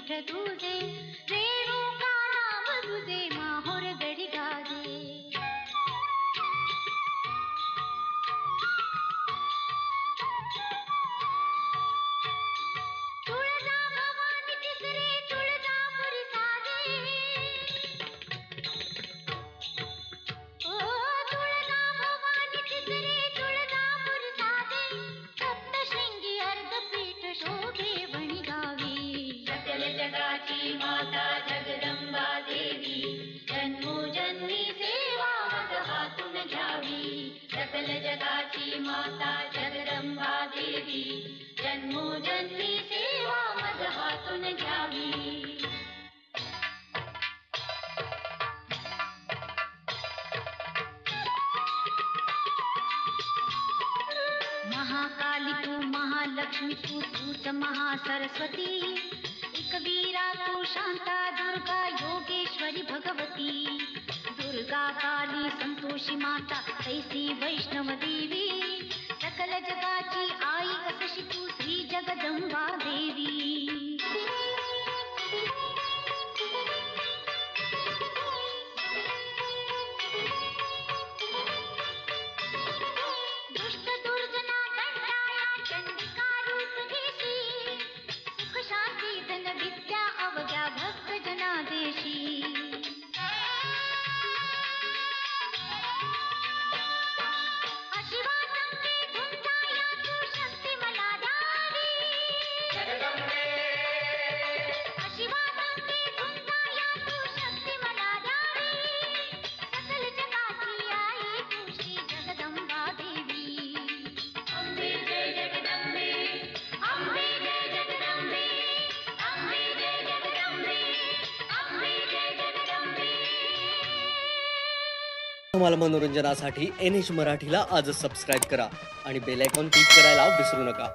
पीठ तुझे, रेणुका नाम तुझे माहुर गडी गाजे. तुळजा भवानी तिसरे तुळजापुरी साजे, ओ तुळजा भवानी तिसरे तुळजापुरी साजे. सप्तशृंगी अर्धपीठ शोभे वणी गावी. सकल जगाची माता जगदंबा देवी, जन्मोजन्मी सेवा मग हातून घ्यावी. सकल जगाची माता जगदंबा देवी, जन्मोजन्मी सेवा मग हातून घ्यावी. महाकाली तू महालक्ष्मी तूच महासरस्वती. एकवीरा तू शांता दुर्गा योगेश्वरी भगवती. दुर्गा काली संतोषी माता तैसी वैष्णव देवी. सकल जगाची आई असशी तू श्री जगदंबा देवी. दुष्ट दुर्जना दंडाया चंडिका रूप घेशी. सुख शांती धन विद्या अवघ्या भक्त जनादेशी. अशिवासंगे झुंजाया तू शक्ती मला द्यावी. अशिवासंगे झुंजाया तू शक्ती मला द्यावी. सकल जगाची आई तू श्री जगदंबा देवी. अंबे जय जगदंबे, अंबे जय जगदंबे, अंबे जय जगदंबे, अंबे जय जगदंबे. तुम्हाला मनोरंजनासाठी NH मराठीला आजच सबस्क्राईब करा आणि बेल आयकॉन क्लिक करायला विसरू नका.